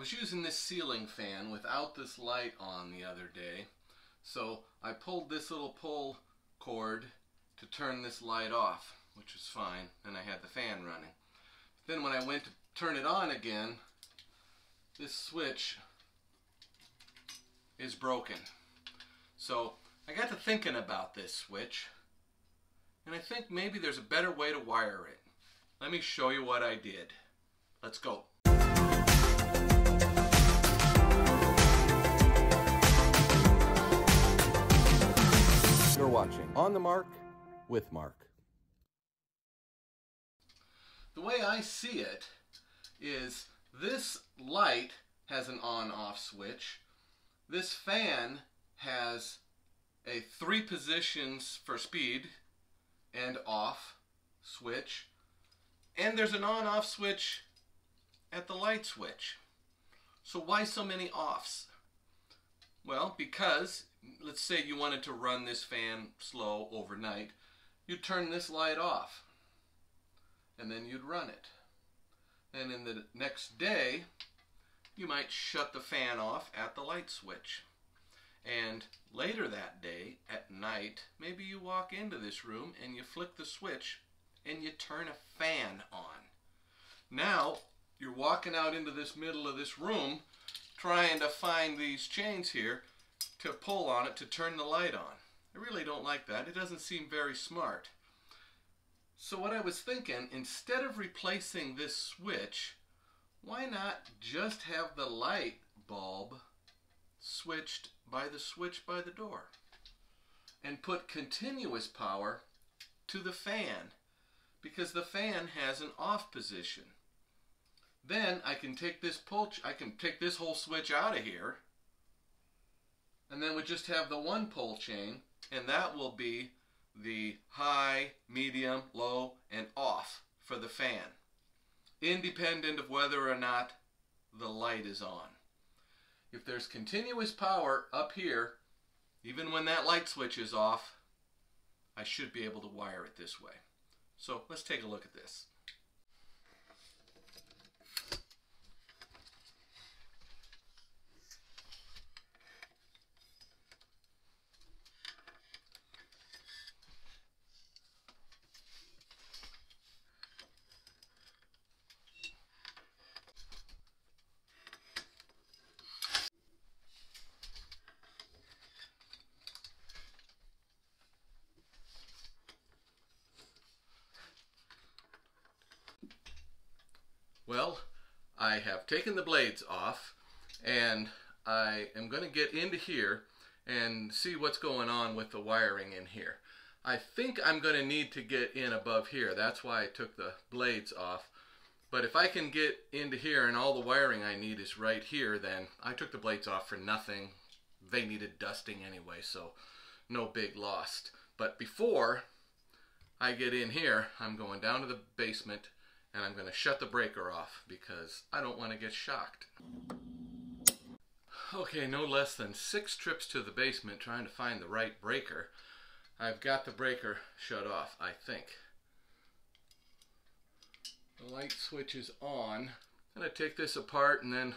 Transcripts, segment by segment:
was using this ceiling fan without this light on the other day, so I pulled this little pull cord to turn this light off, which was fine, and I had the fan running. Then when I went to turn it on again, this switch is broken. So I got to thinking about this switch, and I think maybe there's a better way to wire it. Let me show you what I did. Let's go. You're watching On the Mark with Mark. The way I see it is this light has an on-off switch. This fan has a 3 positions for speed and off switch. And there's an on-off switch at the light switch. So why so many offs? Well, because let's say you wanted to run this fan slow overnight, you'd turn this light off and then you'd run it. And in the next day, you might shut the fan off at the light switch. And later that day, at night, maybe you walk into this room and you flick the switch and you turn a fan on. Now, you're walking out into this middle of this room trying to find these chains here to pull on it to turn the light on. I really don't like that. It doesn't seem very smart. So what I was thinking, instead of replacing this switch, why not just have the light bulb switched by the switch by the door and put continuous power to the fan, because the fan has an off position. Then I can take this whole switch out of here, and then we just have the one pull chain, and that will be the high, medium, low, and off for the fan, independent of whether or not the light is on. If there's continuous power up here, even when that light switch is off, I should be able to wire it this way. So let's take a look at this. Well, I have taken the blades off, and I am going to get into here and see what's going on with the wiring in here. I think I'm going to need to get in above here. That's why I took the blades off. But if I can get into here and all the wiring I need is right here, then I took the blades off for nothing. They needed dusting anyway, so no big loss. But before I get in here, I'm going down to the basement, and I'm going to shut the breaker off because I don't want to get shocked. Okay, no less than 6 trips to the basement trying to find the right breaker. I've got the breaker shut off, I think. The light switch is on. I'm going to take this apart, and then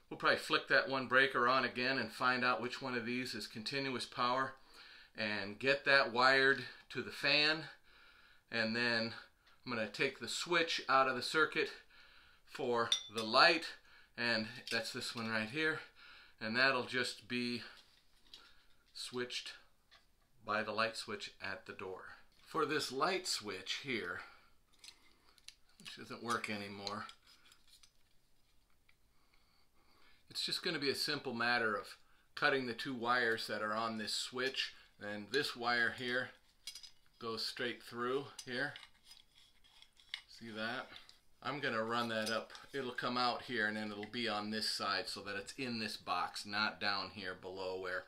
we'll probably flick that one breaker on again and find out which one of these is continuous power and get that wired to the fan. And then I'm going to take the switch out of the circuit for the light, and that's this one right here, and that'll just be switched by the light switch at the door. For this light switch here, which doesn't work anymore, it's just going to be a simple matter of cutting the 2 wires that are on this switch, and this wire here goes straight through here. See that? I'm going to run that up. It'll come out here, and then it'll be on this side so that it's in this box, not down here below where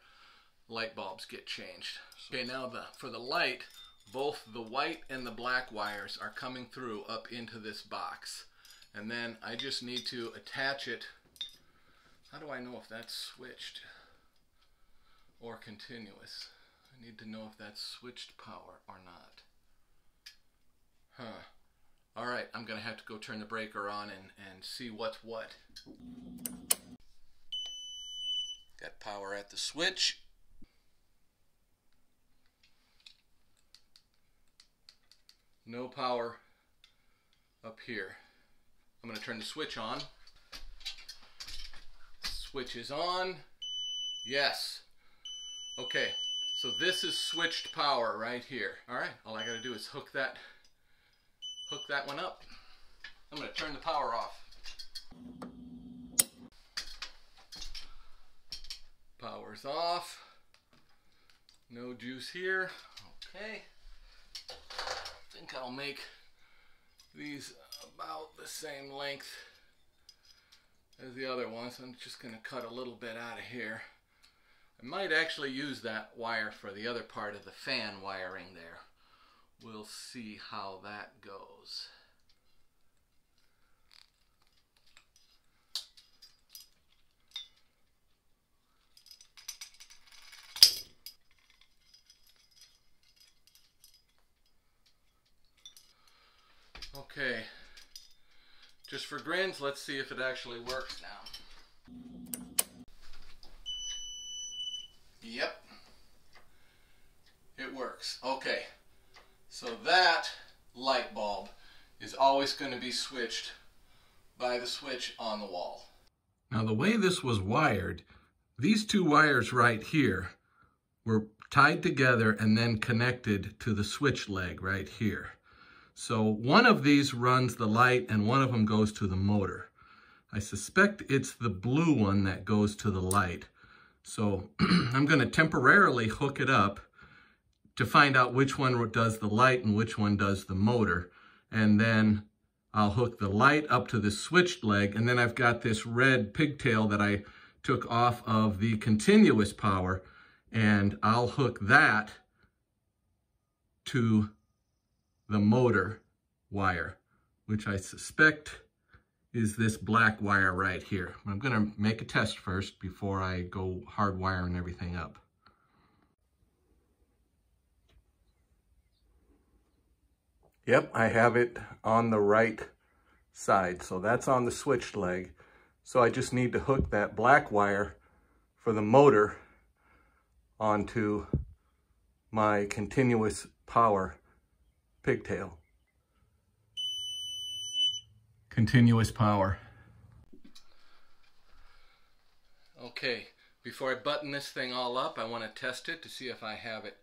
light bulbs get changed. Okay, now for the light, both the white and the black wires are coming through up into this box. And then I just need to attach it. How do I know if that's switched or continuous? I need to know if that's switched power or not. Alright, I'm going to have to go turn the breaker on and see what's what. got power at the switch. No power up here. I'm going to turn the switch on. Switch is on. Yes. Okay, so this is switched power right here. All right, all I got to do is hook that one up. I'm going to turn the power off. Power's off. No juice here. Okay. I think I'll make these about the same length as the other ones. I'm just going to cut a little bit out of here. I might actually use that wire for the other part of the fan wiring there. We'll see how that goes. Okay, just for grins, let's see if it actually works now. Yep, it works. Okay, so that light bulb is always going to be switched by the switch on the wall. Now the way this was wired, these two wires right here were tied together and then connected to the switch leg right here. So one of these runs the light and one of them goes to the motor. I suspect it's the blue one that goes to the light. So I'm going to temporarily hook it up to find out which one does the light and which one does the motor. And then I'll hook the light up to the switched leg, and then I've got this red pigtail that I took off of the continuous power, and I'll hook that to the motor wire, which I suspect is this black wire right here. I'm going to make a test first before I go hardwiring everything up. Yep, I have it on the right side, so that's on the switched leg. So I just need to hook that black wire for the motor onto my continuous power pigtail. Continuous power. Okay, before I button this thing all up, I want to test it to see if I have it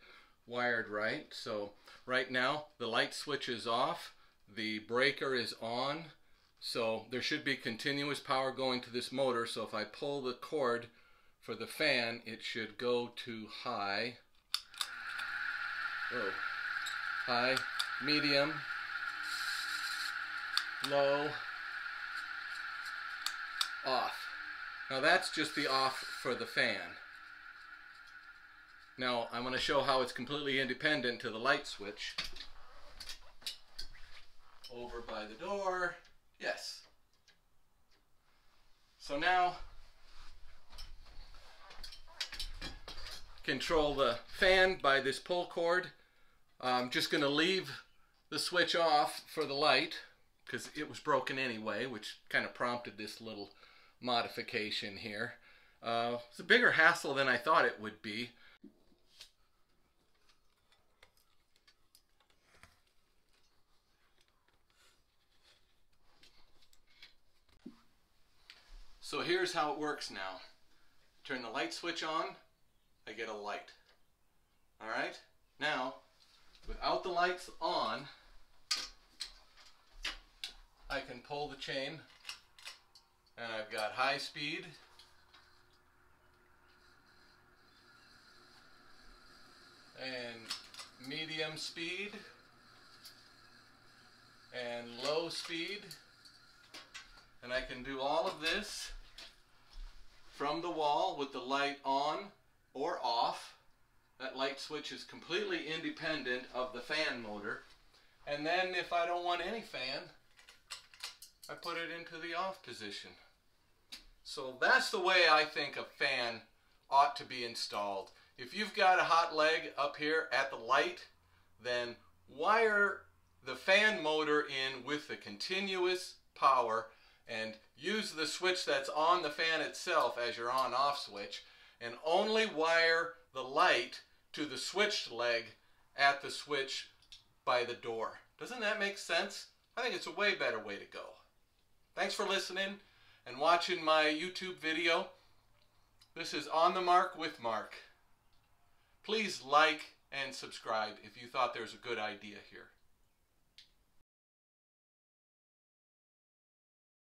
wired right. So right now the light switch is off, the breaker is on, so there should be continuous power going to this motor. So if I pull the cord for the fan, it should go to high, high, medium, low, off. Now that's just the off for the fan. Now I'm going to show how it's completely independent to the light switch. Over by the door. Yes. So now control the fan by this pull cord. I'm just going to leave the switch off for the light because it was broken anyway, which kind of prompted this little modification here. It's a bigger hassle than I thought it would be. So here's how it works now. Turn the light switch on, I get a light. Alright, now without the lights on, I can pull the chain and I've got high speed, and medium speed, and low speed, and I can do all of this from the wall with the light on or off. That light switch is completely independent of the fan motor. And then if I don't want any fan, I put it into the off position. So that's the way I think a fan ought to be installed. If you've got a hot leg up here at the light, then wire the fan motor in with the continuous power and use the switch that's on the fan itself as your on-off switch. and only wire the light to the switched leg at the switch by the door. Doesn't that make sense? I think it's a way better way to go. Thanks for listening and watching my YouTube video. This is On the Mark with Mark. Please like and subscribe if you thought there was a good idea here.